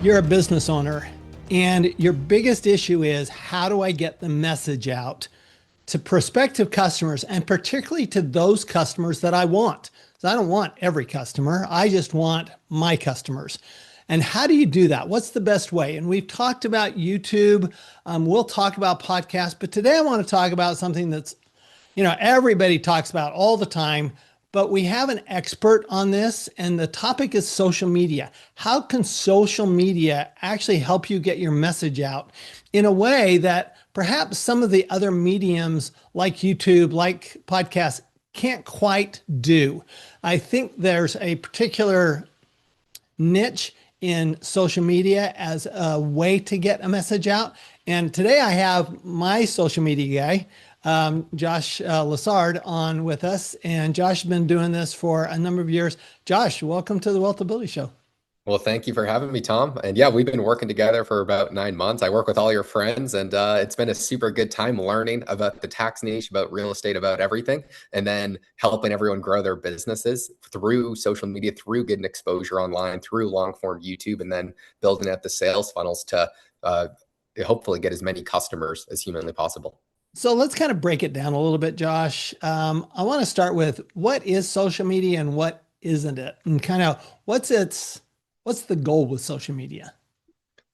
you're a business owner and your biggest issue is how do I get the message out to prospective customers and particularly to those customers that I want. So I don't want every customer. I just want my customers. And how do you do that? What's the best way? And we've talked about YouTube. We'll talk about podcasts, but today I want to talk about something that's, everybody talks about all the time, but we have an expert on this, and the topic is social media. How can social media actually help you get your message out in a way that perhaps some of the other mediums like YouTube, like podcasts, can't quite do? I think there's a particular niche in social media as a way to get a message out. And today I have my social media guy, Josh Lessard, on with us. And Josh has been doing this for a number of years. Josh, welcome to the WealthAbility Show. Well, thank you for having me, Tom. And yeah, we've been working together for about 9 months. I work with all your friends, and it's been a super good time learning about the tax niche, about real estate, about everything, and then helping everyone grow their businesses through social media, through getting exposure online, through long form YouTube, and then building out the sales funnels to hopefully get as many customers as humanly possible. So let's kind of break it down a little bit, Josh. I want to start with what is social media and what isn't it, and kind of what's the goal with social media?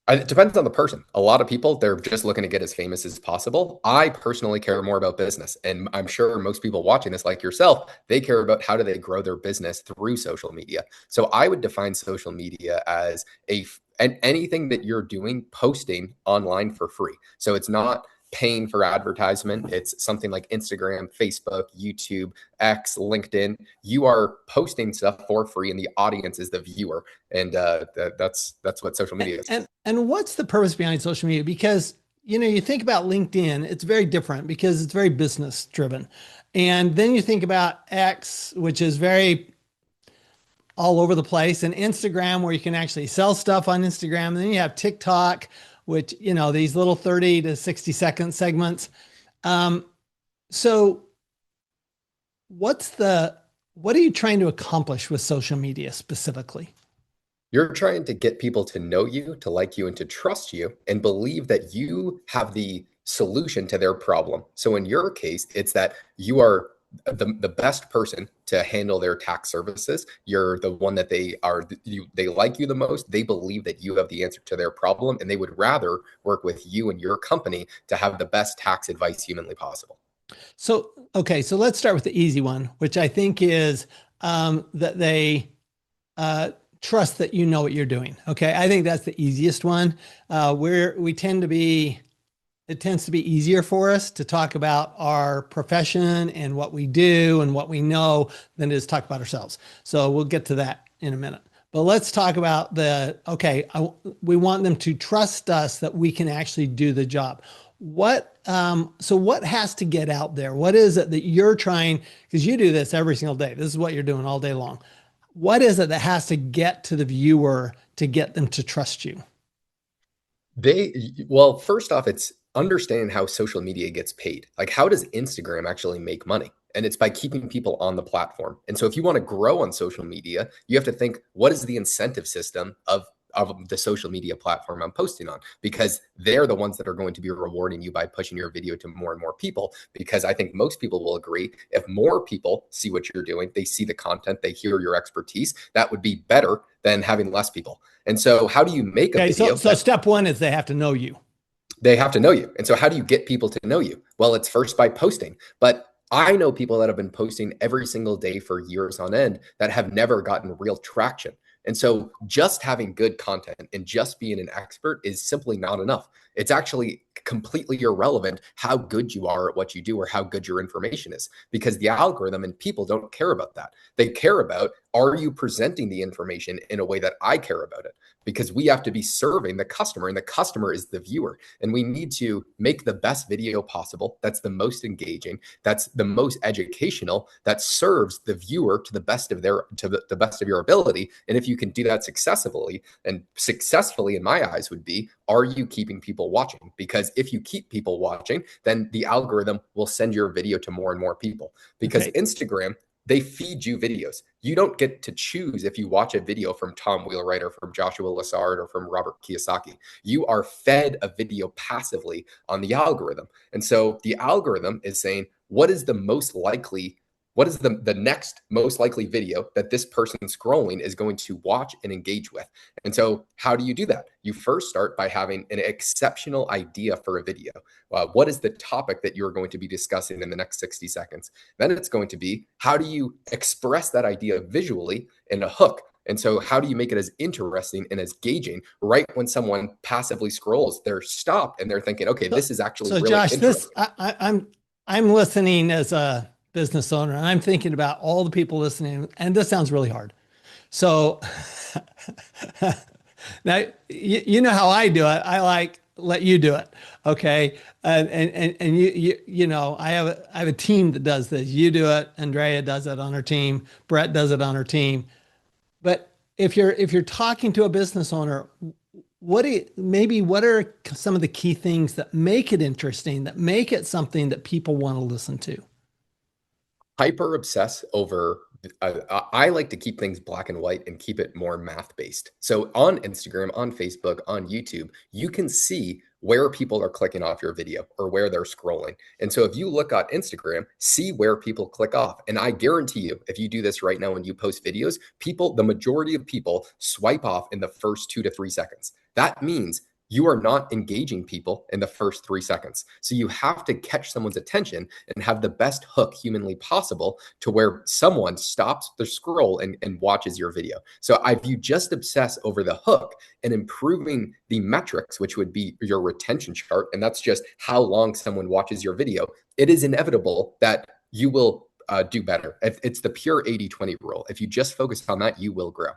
It depends on the person. A lot of people, they're just looking to get as famous as possible. I personally care more about business. And I'm sure most people watching this, like yourself, they care about how do they grow their business through social media. So I would define social media as anything that you're doing, posting online for free. So it's not paying for advertisement. It's something like Instagram, Facebook, YouTube, X, LinkedIn. You are posting stuff for free, and the audience is the viewer. And that's what social media is. And what's the purpose behind social media? Because you think about LinkedIn, it's very different because it's very business driven. And then you think about X, which is very all over the place, and Instagram, where you can actually sell stuff on Instagram. And then you have TikTok, which, these little 30 to 60 second segments. So what are you trying to accomplish with social media specifically? You're trying to get people to know you, to like you, and to trust you, and believe that you have the solution to their problem. So in your case, it's that you are the best person to handle their tax services. You're the one that they like you the most. They believe that you have the answer to their problem, and they would rather work with you and your company to have the best tax advice humanly possible. So, okay, so let's start with the easy one, which I think is that they trust that you know what you're doing. Okay, I think that's the easiest one. It tends to be easier for us to talk about our profession and what we do and what we know than it is to talk about ourselves. So we'll get to that in a minute. But let's talk about we want them to trust us that we can actually do the job. So what has to get out there? What is it that you're trying, because you do this every single day. This is what you're doing all day long. What is it that has to get to the viewer to get them to trust you? Well, first off, it's understanding how social media gets paid. Like, how does Instagram actually make money? And it's by keeping people on the platform. And so if you want to grow on social media, you have to think, what is the incentive system of the social media platform I'm posting on? Because they're the ones that are going to be rewarding you by pushing your video to more and more people. Because I think most people will agree, if more people see what you're doing, they see the content, they hear your expertise, that would be better than having less people. And so how do you make a video? So step one is they have to know you. They have to know you. And so how do you get people to know you? Well, it's first by posting. But I know people that have been posting every single day for years on end that have never gotten real traction. And so just having good content and just being an expert is simply not enough. It's actually completely irrelevant how good you are at what you do or how good your information is, because the algorithm and people don't care about that. They care about, are you presenting the information in a way that I care about it? Because we have to be serving the customer, and the customer is the viewer. And we need to make the best video possible. That's the most engaging. That's the most educational. That serves the viewer to the best of the best of your ability. And if you can do that successfully, and successfully in my eyes would be, are you keeping people watching? Because if you keep people watching, then the algorithm will send your video to more and more people. Because Okay. Instagram, they feed you videos. You don't get to choose if you watch a video from Tom Wheelwright or from Joshua Lessard or from Robert Kiyosaki. You are fed a video passively on the algorithm. And so the algorithm is saying, what is the next most likely video that this person scrolling is going to watch and engage with? And so how do you do that? You first start by having an exceptional idea for a video. What is the topic that you're going to be discussing in the next 60 seconds? Then it's going to be, how do you express that idea visually in a hook? And so how do you make it as interesting and as engaging? Right when someone passively scrolls, they're stopped and they're thinking, okay, this is actually really Josh, interesting. I'm listening as a business owner, and I'm thinking about all the people listening, and this sounds really hard. So now you know how I do it. I like let you do it, okay? And you know I have a team that does this. You do it. Andrea does it on her team. Brett does it on her team. But if you're talking to a business owner, what are some of the key things that make it interesting, that make it something that people want to listen to? Hyper obsess over I like to keep things black and white and keep it more math based. So on Instagram, on Facebook, on YouTube, you can see where people are clicking off your video or where they're scrolling. And so if you look at Instagram, see where people click off. And I guarantee you, if you do this right now and you post videos, the majority of people swipe off in the first 2 to 3 seconds. That means you are not engaging people in the first 3 seconds. So you have to catch someone's attention and have the best hook humanly possible to where someone stops the scroll and watches your video. So if you just obsess over the hook and improving the metrics, which would be your retention chart, and that's just how long someone watches your video, it is inevitable that you will do better. It's the pure 80-20 rule. If you just focus on that, you will grow.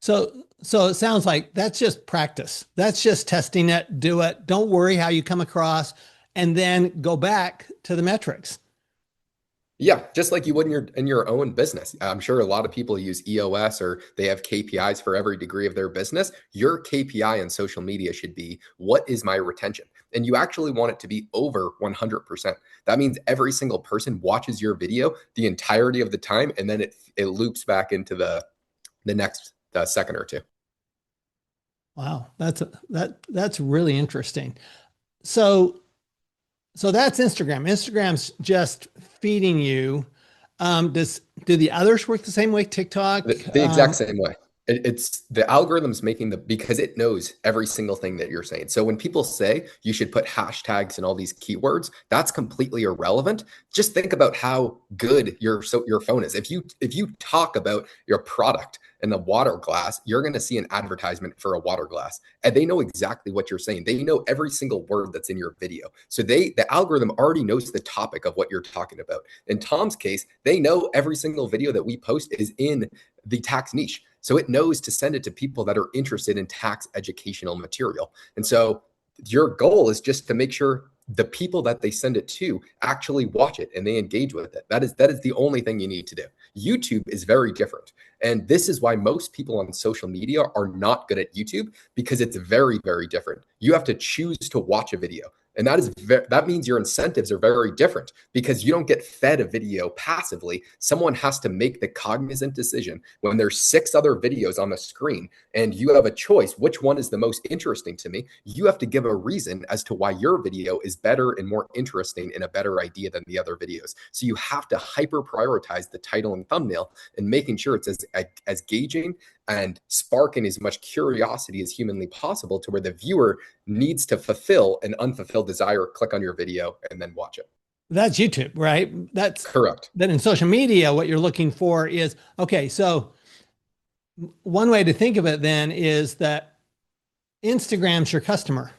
So it sounds like that's just practice. That's just testing it, do it. Don't worry how you come across, and then go back to the metrics. Yeah, just like you would in your own business. I'm sure a lot of people use EOS or they have KPIs for every degree of their business. Your KPI on social media should be, what is my retention? And you actually want it to be over 100%. That means every single person watches your video the entirety of the time, and then it loops back into the next second or two. Wow, that's really interesting. So that's Instagram. Instagram's just feeding you. Do the others work the same way? TikTok? The exact same way. It's the algorithm's because it knows every single thing that you're saying. So when people say you should put hashtags and all these keywords, that's completely irrelevant. Just think about how good your phone is. If you talk about your product and the water glass, you're going to see an advertisement for a water glass, and they know exactly what you're saying. They know every single word that's in your video. So the algorithm already knows the topic of what you're talking about. In Tom's case, they know every single video that we post is in the tax niche. So it knows to send it to people that are interested in tax educational material. And so your goal is just to make sure the people that they send it to actually watch it and they engage with it. That is the only thing you need to do. YouTube is very different. And this is why most people on social media are not good at YouTube, because it's very, very different. You have to choose to watch a video. And that means your incentives are very different, because you don't get fed a video passively. Someone has to make the cognizant decision when there's 6 other videos on the screen and you have a choice, which one is the most interesting to me. You have to give a reason as to why your video is better and more interesting and a better idea than the other videos. So you have to hyper prioritize the title and thumbnail and making sure it's as engaging and sparking as much curiosity as humanly possible, to where the viewer needs to fulfill an unfulfilled desire, click on your video, and then watch it. That's YouTube, right? That's correct. Then in social media, what you're looking for is, okay, so one way to think of it then is that Instagram's your customer,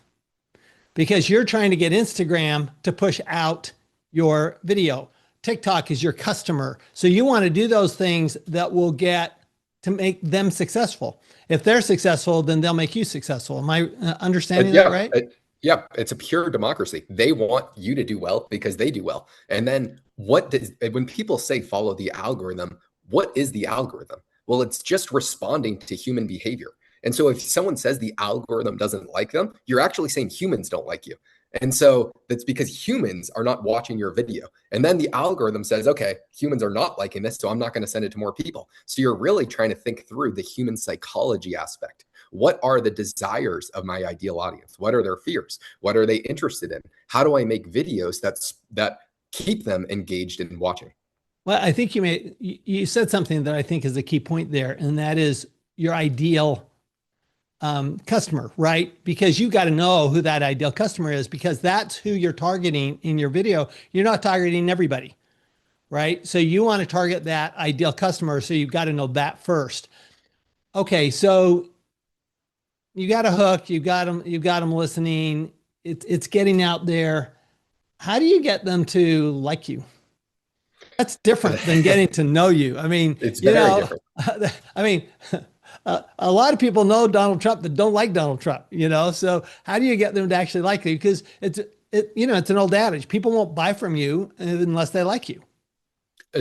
because you're trying to get Instagram to push out your video. TikTok is your customer. So you want to do those things that will get to make them successful. If they're successful, then they'll make you successful. Am I understanding that right? Yeah, it's a pure democracy. They want you to do well because they do well. And then when people say follow the algorithm, what is the algorithm? Well, it's just responding to human behavior. And so if someone says the algorithm doesn't like them, you're actually saying humans don't like you. And so that's because humans are not watching your video. And then the algorithm says, okay, humans are not liking this, so I'm not going to send it to more people. So you're really trying to think through the human psychology aspect. What are the desires of my ideal audience? What are their fears? What are they interested in? How do I make videos that keep them engaged in watching? Well, I think you said something that I think is a key point there, and that is your ideal customer, right? Because you got to know who that ideal customer is, because that's who you're targeting in your video. You're not targeting everybody, right? So you want to target that ideal customer. So you've got to know that first. Okay. So you got a hook, you've got them listening. It's getting out there. How do you get them to like you? That's different than getting to know you. I mean, It's very different. I mean, a lot of people know Donald Trump that don't like Donald Trump, so how do you get them to actually like you? Because it's an old adage. People won't buy from you unless they like you.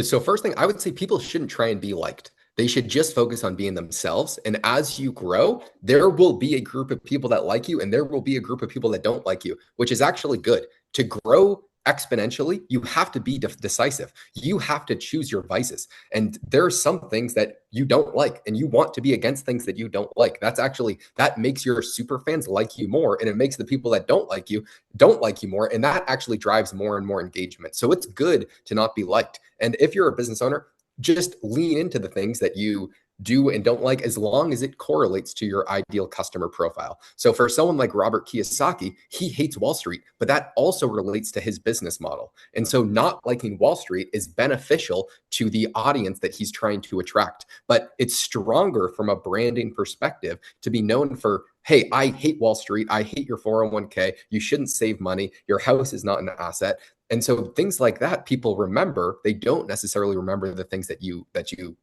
So first thing, I would say people shouldn't try and be liked. They should just focus on being themselves. And as you grow, there will be a group of people that like you, and there will be a group of people that don't like you, which is actually good. To grow exponentially, you have to be decisive. You have to choose your vices. And there are some things that you don't like, and you want to be against things that you don't like. That makes your super fans like you more. And it makes the people that don't like you more. And that actually drives more and more engagement. So it's good to not be liked. And if you're a business owner, just lean into the things that you do and don't like, as long as it correlates to your ideal customer profile. So for someone like Robert Kiyosaki, he hates Wall Street, but that also relates to his business model. And so not liking Wall Street is beneficial to the audience that he's trying to attract. But it's stronger from a branding perspective to be known for, hey, I hate Wall Street. I hate your 401k. You shouldn't save money. Your house is not an asset. And so things like that, people remember. They don't necessarily remember the things that you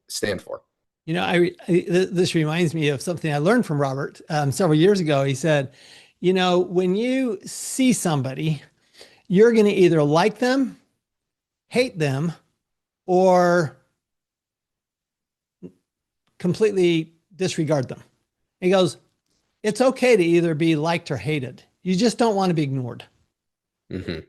stand for. This reminds me of something I learned from Robert several years ago. He said, when you see somebody, you're going to either like them, hate them, or completely disregard them. He goes, it's okay to either be liked or hated. You just don't want to be ignored. Mm-hmm.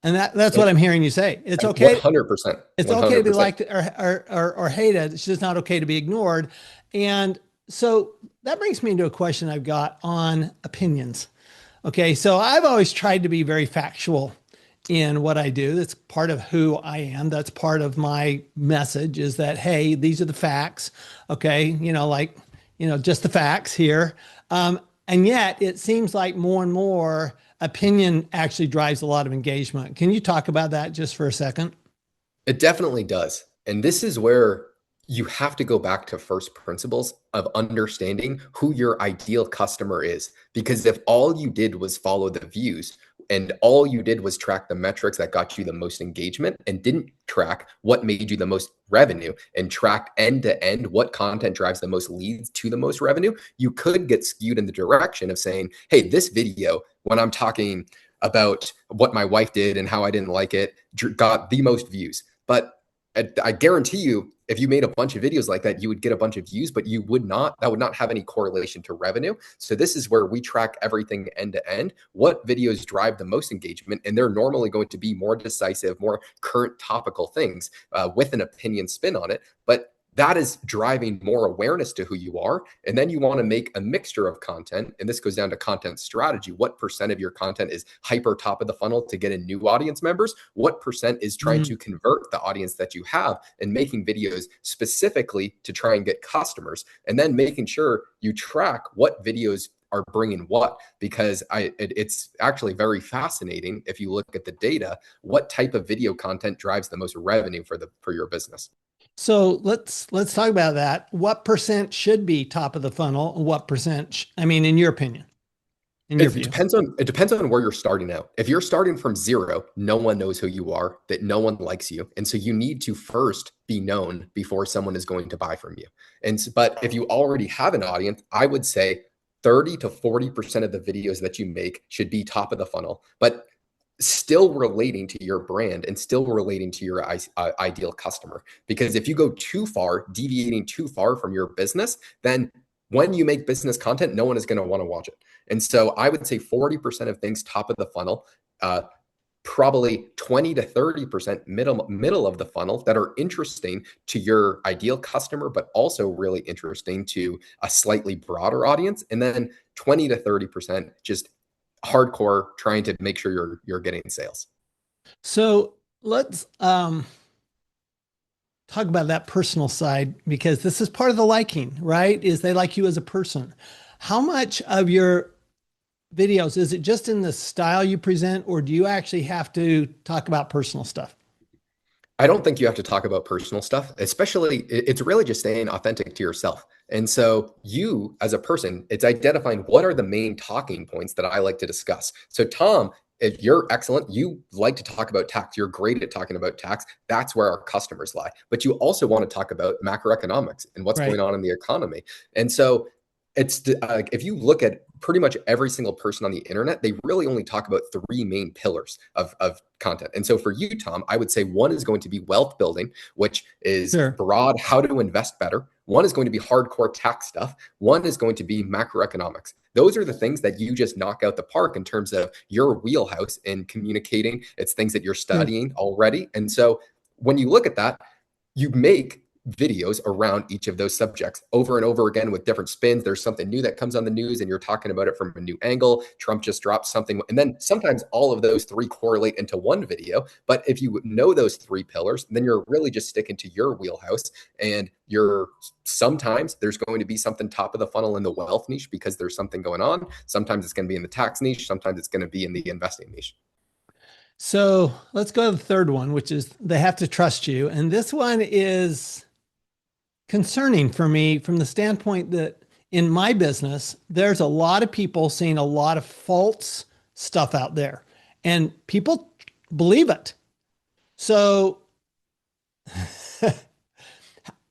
And that's what I'm hearing you say. It's okay. 100%. It's okay to be liked or hated. It's just not okay to be ignored. And so that brings me to a question I've got on opinions. Okay. So I've always tried to be very factual in what I do. That's part of who I am. That's part of my message, is that, hey, these are the facts. Okay. Just the facts here. And yet it seems like more and more opinion actually drives a lot of engagement. Can you talk about that just for a second? It definitely does. And this is where you have to go back to first principles of understanding who your ideal customer is. Because if all you did was follow the views, and all you did was track the metrics that got you the most engagement, and didn't track what made you the most revenue, and tracked end to end what content drives the most leads to the most revenue, you could get skewed in the direction of saying, hey, this video, when I'm talking about what my wife did and how I didn't like it, got the most views. But I guarantee you, if you made a bunch of videos like that, you would get a bunch of views, but that would not have any correlation to revenue. So this is where we track everything end to end. What videos drive the most engagement? And they're normally going to be more decisive, more current topical things with an opinion spin on it. But that is driving more awareness to who you are. And then you want to make a mixture of content. And this goes down to content strategy. What percent of your content is hyper top of the funnel to get in new audience members? What percent is trying to convert the audience that you have, and making videos specifically to try and get customers? And then making sure you track what videos are bringing what, because it's actually very fascinating if you look at the data, what type of video content drives the most revenue for your business. So let's talk about that. What percent should be top of the funnel? And what percent, in your opinion, in your view? It depends on where you're starting out. If you're starting from zero, no one knows who you are, that no one likes you. And so you need to first be known before someone is going to buy from you. But if you already have an audience, I would say 30 to 40% of the videos that you make should be top of the funnel, but still relating to your brand and still relating to your ideal customer. Because if you go too far, deviating too far from your business, then when you make business content, no one is going to want to watch it. And so I would say 40% of things top of the funnel, probably 20 to 30% middle of the funnel that are interesting to your ideal customer, but also really interesting to a slightly broader audience. And then 20 to 30% just hardcore, trying to make sure you're getting sales. So let's talk about that personal side, because this is part of the liking, right? Is they like you as a person. How much of your videos, is it just in the style you present, or do you actually have to talk about personal stuff? I don't think you have to talk about personal stuff, especially it's really just staying authentic to yourself. And so you as a person, it's identifying what are the main talking points that I like to discuss. So Tom, if you're excellent, you like to talk about tax, you're great at talking about tax. That's where our customers lie. But you also want to talk about macroeconomics and what's going Right. on in the economy. And so it's if you look at pretty much every single person on the internet, they really only talk about three main pillars of content. And so for you, Tom, I would say one is going to be wealth building, which is Sure. broad, how to invest better. One is going to be hardcore tax stuff. One is going to be macroeconomics. Those are the things that you just knock out the park in terms of your wheelhouse in communicating. It's things that you're Sure. studying already. And so when you look at that, you make videos around each of those subjects over and over again with different spins. There's something new that comes on the news and you're talking about it from a new angle. Trump just dropped something. And then sometimes all of those three correlate into one video. But if you know those three pillars, then you're really just sticking to your wheelhouse. And you're sometimes there's going to be something top of the funnel in the wealth niche because there's something going on. Sometimes it's going to be in the tax niche. Sometimes it's going to be in the investing niche. So let's go to the third one, which is they have to trust you. And this one is concerning for me from the standpoint that in my business, there's a lot of people seeing a lot of false stuff out there, and people believe it. So,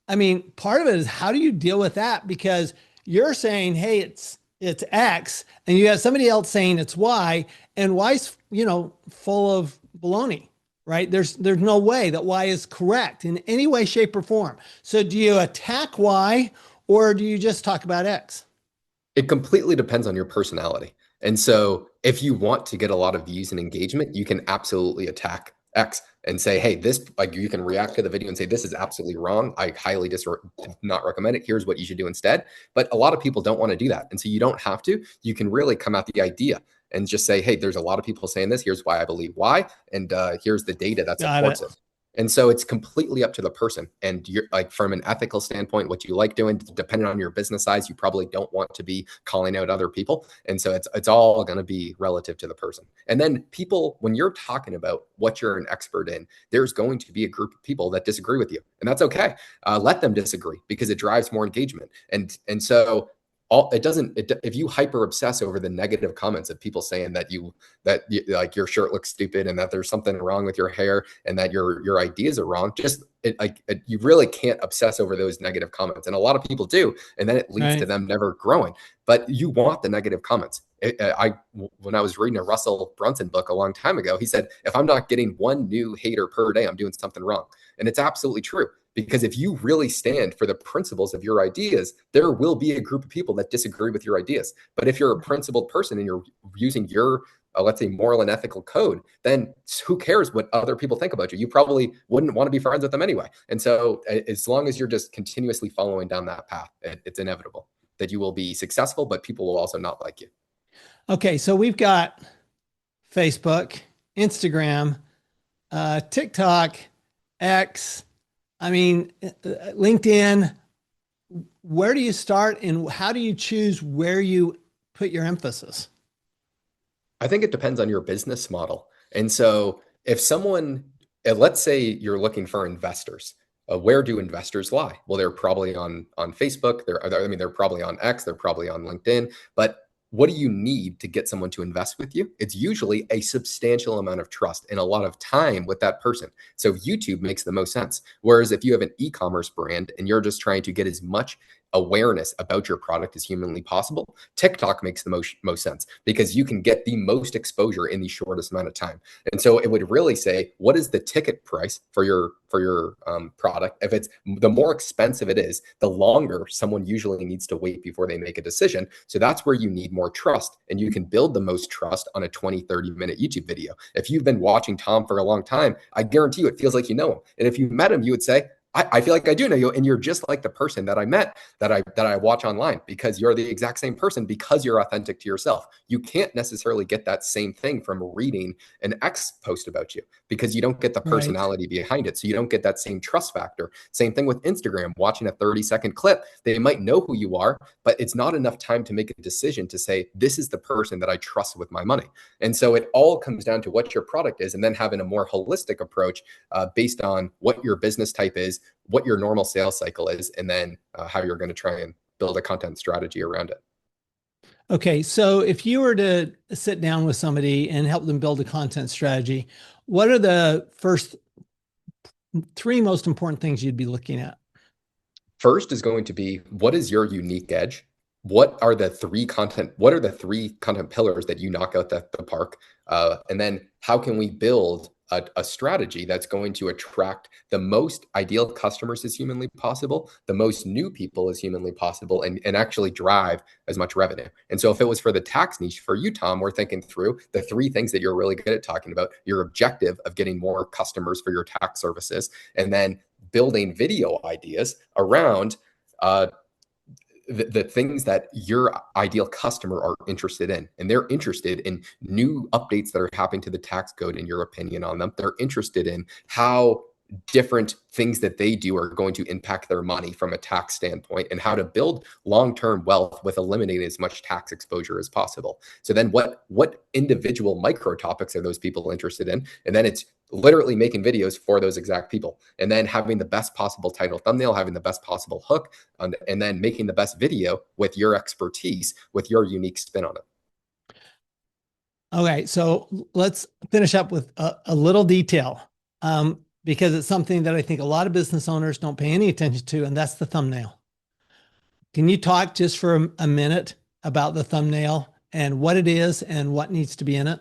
I mean, part of it is how do you deal with that? Because you're saying, hey, it's X, and you have somebody else saying it's Y, and Y's, full of baloney, right? There's no way that Y is correct in any way, shape, or form. So do you attack Y, or do you just talk about X? It completely depends on your personality. And so if you want to get a lot of views and engagement, you can absolutely attack X and say, hey, this, like you can react to the video and say, this is absolutely wrong. I highly not recommend it. Here's what you should do instead. But a lot of people don't want to do that. And so you don't have to. You can really come at the idea and just say, hey, there's a lot of people saying this. Here's why I believe why. And here's the data that Got supports it. it. And so it's completely up to the person. And you're like, from an ethical standpoint, what you like doing, depending on your business size, you probably don't want to be calling out other people. And so it's all going to be relative to the person. And then people, when you're talking about what you're an expert in, there's going to be a group of people that disagree with you. And that's okay. Let them disagree because it drives more engagement. And so if you hyper obsess over the negative comments of people saying that like your shirt looks stupid and that there's something wrong with your hair and that your ideas are wrong, you really can't obsess over those negative comments. And a lot of people do, and then it leads to Right. them never growing. But you want the negative comments. When I was reading a Russell Brunson book a long time ago, he said, if I'm not getting one new hater per day, I'm doing something wrong. And it's absolutely true. Because if you really stand for the principles of your ideas, there will be a group of people that disagree with your ideas. But if you're a principled person and you're using your, let's say, moral and ethical code, then who cares what other people think about you? You probably wouldn't want to be friends with them anyway. And so as long as you're just continuously following down that path, it's inevitable that you will be successful, but people will also not like you. Okay, so we've got Facebook, Instagram, TikTok, X. I mean, LinkedIn. Where do you start, and how do you choose where you put your emphasis? I think it depends on your business model. And so if someone, let's say you're looking for investors, where do investors lie? Well, they're probably on Facebook. They're probably on X. They're probably on LinkedIn. But what do you need to get someone to invest with you? It's usually a substantial amount of trust and a lot of time with that person. So YouTube makes the most sense. Whereas if you have an e-commerce brand and you're just trying to get as much awareness about your product as humanly possible, TikTok makes the most sense because you can get the most exposure in the shortest amount of time. And so it would really say, what is the ticket price for your product? If it's the more expensive it is, the longer someone usually needs to wait before they make a decision. So that's where you need more trust, and you can build the most trust on a 20-30 minute YouTube video. If you've been watching Tom for a long time, I guarantee you it feels like you know him. And if you met him, you would say, I feel like I do know you, and you're just like the person that I met that I watch online, because you're the exact same person because you're authentic to yourself. You can't necessarily get that same thing from reading an X post about you because you don't get the Right. personality behind it. So you don't get that same trust factor. Same thing with Instagram, watching a 30-second clip. They might know who you are, but it's not enough time to make a decision to say, this is the person that I trust with my money. And so it all comes down to what your product is, and then having a more holistic approach based on what your business type is, what your normal sales cycle is, and then how you're going to try and build a content strategy around it. Okay, so if you were to sit down with somebody and help them build a content strategy, what are the first three most important things you'd be looking at? First is going to be, what is your unique edge? What are the three content pillars that you knock out the park? And then how can we build a strategy that's going to attract the most ideal customers as humanly possible, the most new people as humanly possible, and actually drive as much revenue? And so if it was for the tax niche for you, Tom, we're thinking through the three things that you're really good at talking about: your objective of getting more customers for your tax services, and then building video ideas around the things that your ideal customer are interested in. And they're interested in new updates that are happening to the tax code, in your opinion on them. They're interested in how different things that they do are going to impact their money from a tax standpoint, and how to build long-term wealth with eliminating as much tax exposure as possible. So then what individual micro topics are those people interested in? And then it's literally making videos for those exact people, and then having the best possible title thumbnail, having the best possible hook, and then making the best video with your expertise, with your unique spin on it. Okay, so let's finish up with a little detail, because it's something that I think a lot of business owners don't pay any attention to, and that's the thumbnail. Can you talk just for a minute about the thumbnail and what it is and what needs to be in it?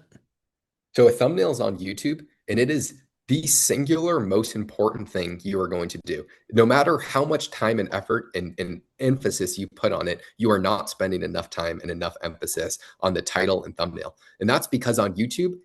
So a thumbnail is on YouTube, and it is the singular most important thing you are going to do. No matter how much time and effort and emphasis you put on it, you are not spending enough time and enough emphasis on the title and thumbnail. And that's because on YouTube,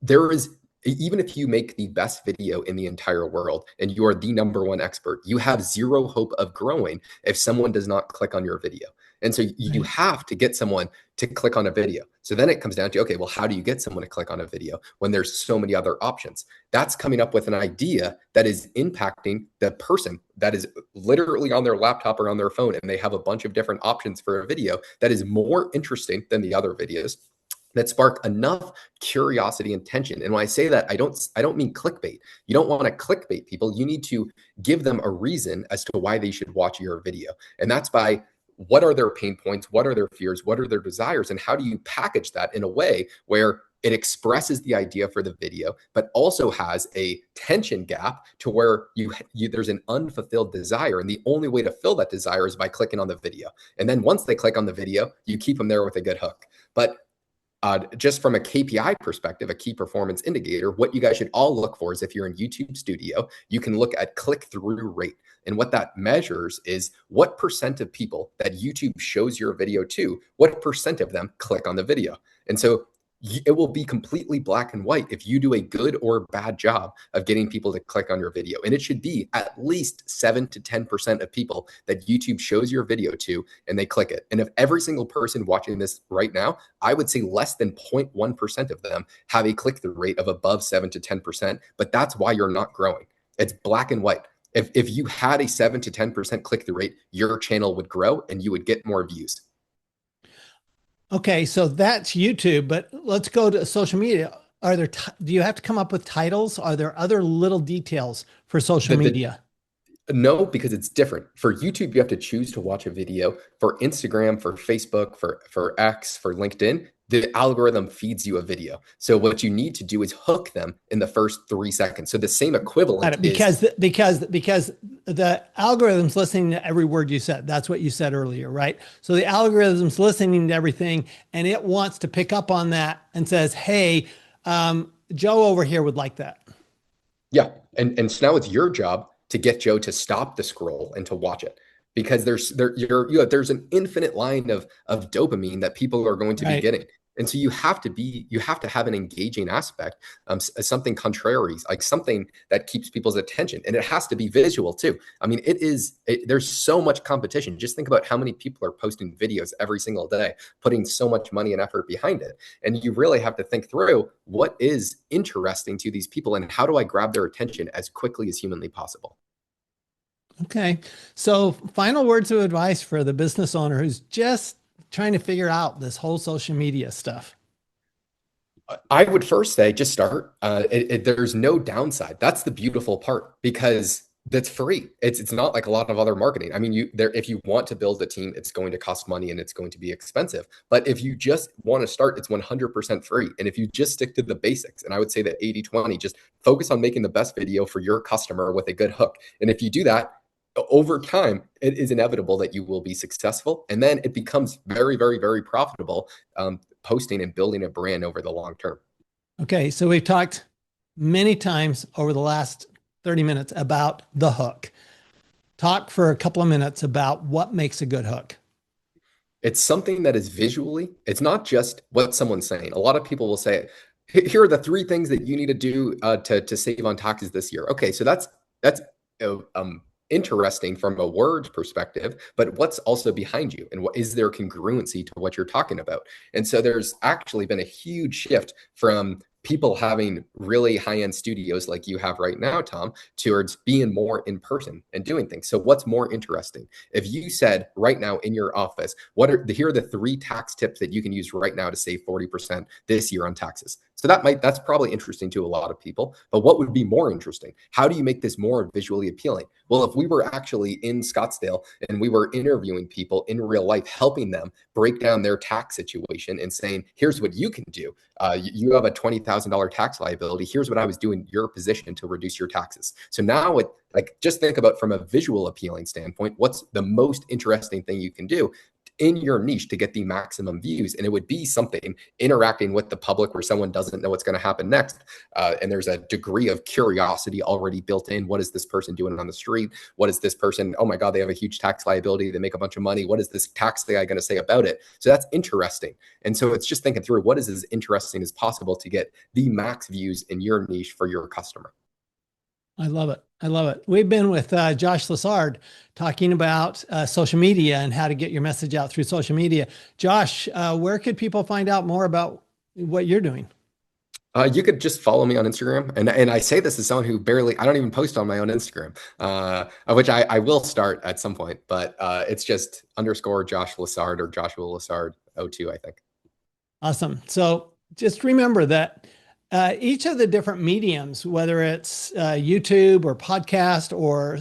there is, even if you make the best video in the entire world and you are the number one expert, you have zero hope of growing if someone does not click on your video. And so you Right. have to get someone to click on a video. So then it comes down to, okay, well, how do you get someone to click on a video when there's so many other options? That's coming up with an idea that is impacting the person that is literally on their laptop or on their phone, and they have a bunch of different options for a video that is more interesting than the other videos, that spark enough curiosity and tension. And when I say that, I don't mean clickbait. You don't want to clickbait people. You need to give them a reason as to why they should watch your video. And that's by, what are their pain points? What are their fears? What are their desires? And how do you package that in a way where it expresses the idea for the video, but also has a tension gap to where there's an unfulfilled desire. And the only way to fill that desire is by clicking on the video. And then once they click on the video, you keep them there with a good hook. But just from a KPI perspective, a key performance indicator, what you guys should all look for is, if you're in YouTube Studio, you can look at click-through rate. And what that measures is what percent of people that YouTube shows your video to, what percent of them click on the video. And so it will be completely black and white if you do a good or bad job of getting people to click on your video. And it should be at least 7 to 10% of people that YouTube shows your video to, and they click it. And if every single person watching this right now, I would say less than 0.1% of them have a click-through rate of above 7 to 10%, but that's why you're not growing. It's black and white. If you had a 7 to 10% click-through rate, your channel would grow and you would get more views. Okay, so that's YouTube, but let's go to social media. Do you have to come up with titles? Are there other little details for social media? No, because it's different. For YouTube, you have to choose to watch a video. For Instagram, for Facebook, for X, for LinkedIn, the algorithm feeds you a video. So what you need to do is hook them in the first 3 seconds. So the same equivalent because the algorithm's listening to every word you said. That's what you said earlier, right? So the algorithm's listening to everything, and it wants to pick up on that and says, "Hey, Joe over here would like that." Yeah, and so now it's your job to get Joe to stop the scroll and to watch it, because there's an infinite line of dopamine that people are going to be getting. And so you have to have an engaging aspect, something contrary, like something that keeps people's attention, and it has to be visual too. I mean, there's so much competition. Just think about how many people are posting videos every single day, putting so much money and effort behind it. And you really have to think through what is interesting to these people and how do I grab their attention as quickly as humanly possible. Okay. So final words of advice for the business owner who's just trying to figure out this whole social media stuff. I would first say just start. There's no downside. That's the beautiful part, because that's free. It's not like a lot of other marketing. I mean, if you want to build a team, it's going to cost money and it's going to be expensive. But if you just want to start, it's 100% free. And if you just stick to the basics, and I would say that 80-20, just focus on making the best video for your customer with a good hook. And if you do that, over time, it is inevitable that you will be successful. And then it becomes very, very, very profitable, posting and building a brand over the long term. Okay. So we've talked many times over the last 30 minutes about the hook. Talk for a couple of minutes about what makes a good hook. It's something that is visually, it's not just what someone's saying. A lot of people will say, here are the 3 things that you need to do to save on taxes this year. Okay. So that's interesting from a word perspective, but what's also behind you, and what is there congruency to what you're talking about? And so there's actually been a huge shift from people having really high-end studios like you have right now, Tom, towards being more in person and doing things. So what's more interesting? If you said right now in your office, here are the 3 tax tips that you can use right now to save 40% this year on taxes. So that's probably interesting to a lot of people. But what would be more interesting? How do you make this more visually appealing? Well, if we were actually in Scottsdale and we were interviewing people in real life, helping them break down their tax situation and saying, here's what you can do. You have a $20,000 tax liability. Here's what I was doing in your position to reduce your taxes. So now just think about from a visual appealing standpoint, what's the most interesting thing you can do in your niche to get the maximum views. And it would be something interacting with the public where someone doesn't know what's going to happen next. And there's a degree of curiosity already built in. What is this person doing on the street? What is this person? Oh my God, they have a huge tax liability. They make a bunch of money. What is this tax guy going to say about it? So that's interesting. And so it's just thinking through what is as interesting as possible to get the max views in your niche for your customer. I love it. I love it. We've been with Josh Lessard talking about social media and how to get your message out through social media. Josh, where could people find out more about what you're doing? You could just follow me on Instagram. And I say this as someone who I don't even post on my own Instagram, which I will start at some point, but it's just _ Josh Lessard or Joshua Lessard 02, I think. Awesome. So just remember that each of the different mediums, whether it's YouTube or podcast or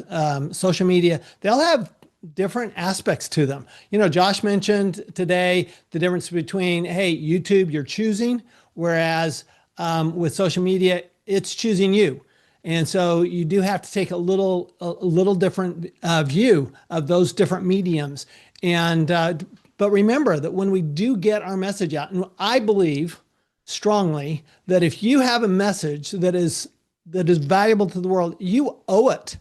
social media, they'll have different aspects to them. You know, Josh mentioned today the difference between, hey, YouTube, you're choosing, whereas with social media, it's choosing you. And so you do have to take a little different view of those different mediums. And but remember that when we do get our message out, and I believe strongly that if you have a message that is valuable to the world, you owe it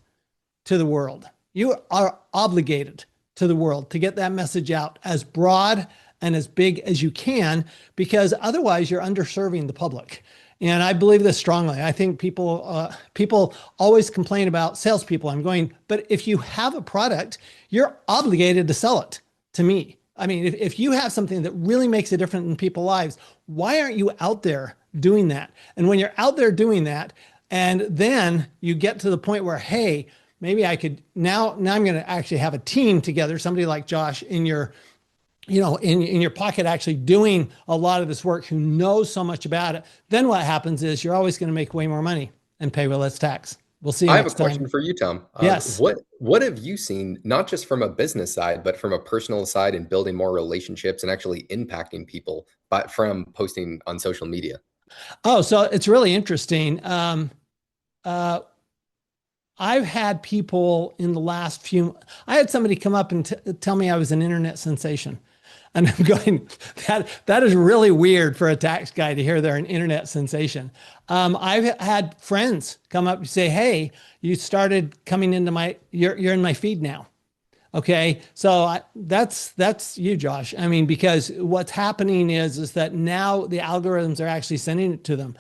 to the world. You are obligated to the world to get that message out as broad and as big as you can, because otherwise you're underserving the public. And I believe this strongly. I think people always complain about salespeople. But if you have a product, you're obligated to sell it to me. I mean, if you have something that really makes a difference in people's lives, why aren't you out there doing that? And when you're out there doing that, and then you get to the point where, hey, maybe I could now I'm going to actually have a team together, somebody like Josh in your pocket, actually doing a lot of this work, who knows so much about it. Then what happens is you're always going to make way more money and pay way less tax. We'll see you I have a next time. question for you, Tom. Yes. What have you seen, not just from a business side, but from a personal side, in building more relationships and actually impacting people, but from posting on social media? Oh, so it's really interesting. Uh, I've had people in the last few, I had somebody come up and tell me I was an internet sensation. And I'm going, that is really weird for a tax guy to hear they're an internet sensation. I've had friends come up and say, "Hey, you started coming into you're in my feed now." Okay, so that's you, Josh. I mean, because what's happening is that now the algorithms are actually sending it to them.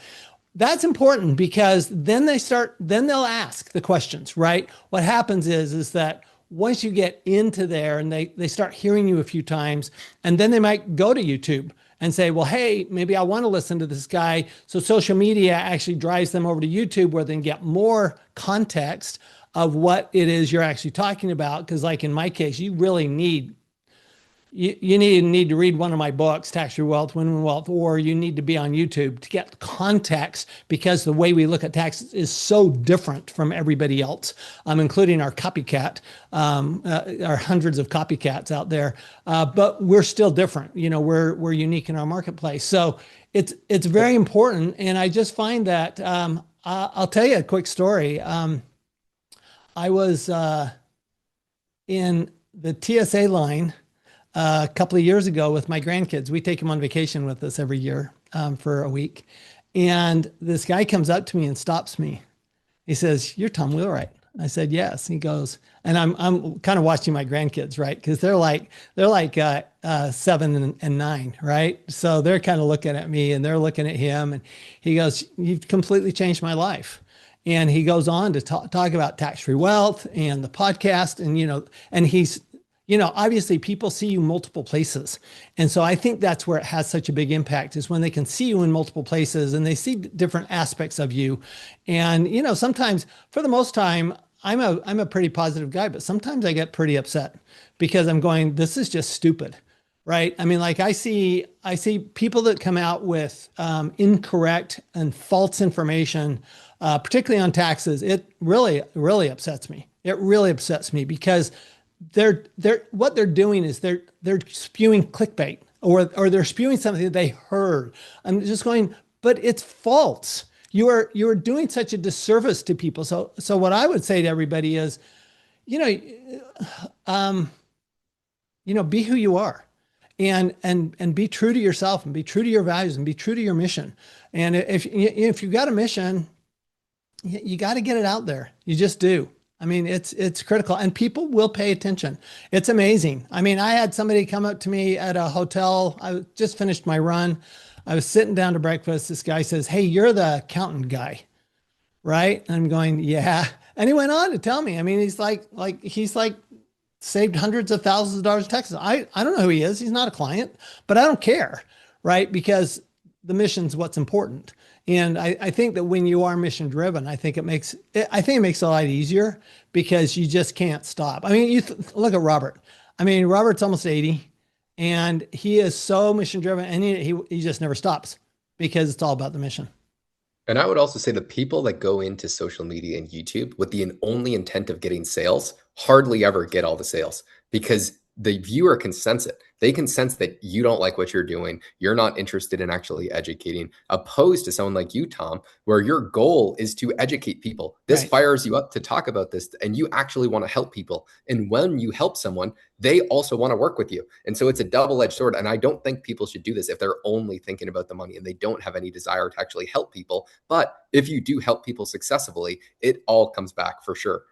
That's important because then they'll ask the questions, right? What happens is that once you get into there and they start hearing you a few times, and then they might go to YouTube and say, well, hey, maybe I want to listen to this guy. So social media actually drives them over to YouTube where they can get more context of what it is you're actually talking about. Because like in my case, you really you need to read one of my books, Tax Your Wealth, Win Wealth, or you need to be on YouTube to get context because the way we look at taxes is so different from everybody else, including our copycat, our hundreds of copycats out there. But we're still different. You know, we're unique in our marketplace. So it's very important. And I just find that I'll tell you a quick story. I was in the TSA line a couple of years ago with my grandkids. We take them on vacation with us every year for a week. And this guy comes up to me and stops me. He says, "You're Tom Wheelwright." I said, "Yes." He goes, and I'm kind of watching my grandkids, right? Because they're like 7 and 9, right? So they're kind of looking at me and they're looking at him. And he goes, "You've completely changed my life." And he goes on to talk about tax-free wealth and the podcast. And, and he's, obviously people see you multiple places. And so I think that's where it has such a big impact is when they can see you in multiple places and they see different aspects of you. And, sometimes for the most time, I'm a pretty positive guy, but sometimes I get pretty upset because I'm going, this is just stupid. Right. I mean, like I see people that come out with incorrect and false information, particularly on taxes. It really, really upsets me. It really upsets me because what they're doing is they're spewing clickbait or they're spewing something that they heard. I'm just going, but it's false. You are doing such a disservice to people. So what I would say to everybody is, be who you are. And be true to yourself and be true to your values and be true to your mission. And if you've got a mission, you got to get it out there. You just do. I mean, it's critical and people will pay attention. It's amazing. I mean, I had somebody come up to me at a hotel. I just finished my run. I was sitting down to breakfast. This guy says, "Hey, you're the accountant guy, right?" And I'm going, "Yeah." And he went on to tell me, I mean, he's like saved hundreds of thousands of dollars in taxes. I don't know who he is. He's not a client, but I don't care, right? Because the mission's what's important. And I think that when you are mission driven, I think it makes it a lot easier because you just can't stop. I mean, look at Robert. I mean, Robert's almost 80 and he is so mission driven and he just never stops because it's all about the mission. And I would also say the people that go into social media and YouTube with the only intent of getting sales hardly ever get all the sales because the viewer can sense it. They can sense that you don't like what you're doing. You're not interested in actually educating, opposed to someone like you, Tom, where your goal is to educate people. This Right. fires you up to talk about this and you actually want to help people. And when you help someone, they also want to work with you. And so it's a double-edged sword. And I don't think people should do this if they're only thinking about the money and they don't have any desire to actually help people. But if you do help people successfully, it all comes back for sure.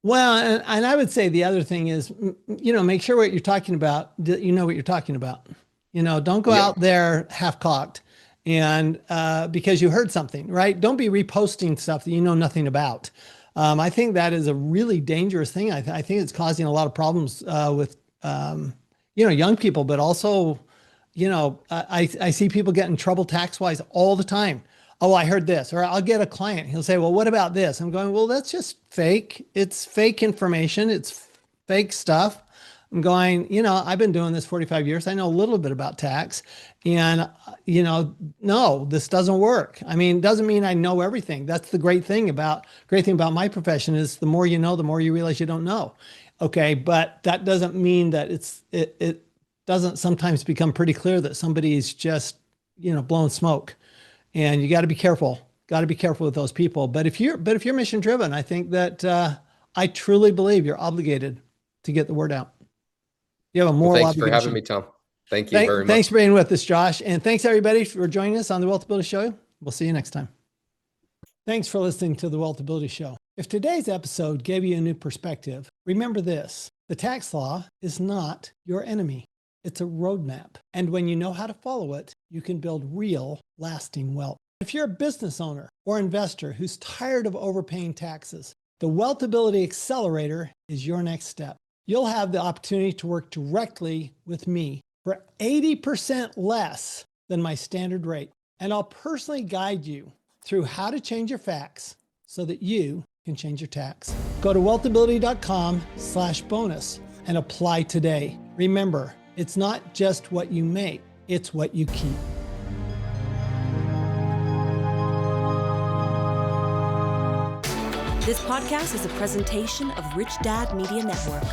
Well, and I would say the other thing is, make sure what you're talking about, you know what you're talking about. Don't go Yeah. out there half cocked and because you heard something, right? Don't be reposting stuff that you know nothing about. I think that is a really dangerous thing. I think it's causing a lot of problems with, young people, but also, I see people get in trouble tax wise all the time. Oh, I heard this, or I'll get a client. He'll say, "Well, what about this?" I'm going, "Well, that's just fake. It's fake information. It's fake stuff." I'm going, I've been doing this 45 years. I know a little bit about tax, and, no, this doesn't work. I mean, it doesn't mean I know everything. That's the great thing about my profession is the more you know, the more you realize you don't know. Okay. But that doesn't mean that it doesn't sometimes become pretty clear that somebody's just, blowing smoke, and you got to be careful. Got to be careful with those people. But if you're mission driven, I think that I truly believe you're obligated to get the word out. You have a Well, moral thanks for obligation. having me, Tom. Thank you very much. Thanks for being with us, Josh. And thanks everybody for joining us on the WealthAbility Show. We'll see you next time. Thanks for listening to the WealthAbility Show. If today's episode gave you a new perspective, remember this: the tax law is not your enemy. It's a roadmap. And when you know how to follow it, you can build real, lasting wealth. If you're a business owner or investor who's tired of overpaying taxes, the WealthAbility Accelerator is your next step. You'll have the opportunity to work directly with me for 80% less than my standard rate. And I'll personally guide you through how to change your facts so that you can change your tax. Go to wealthability.com/bonus and apply today. Remember, it's not just what you make, it's what you keep. This podcast is a presentation of Rich Dad Media Network.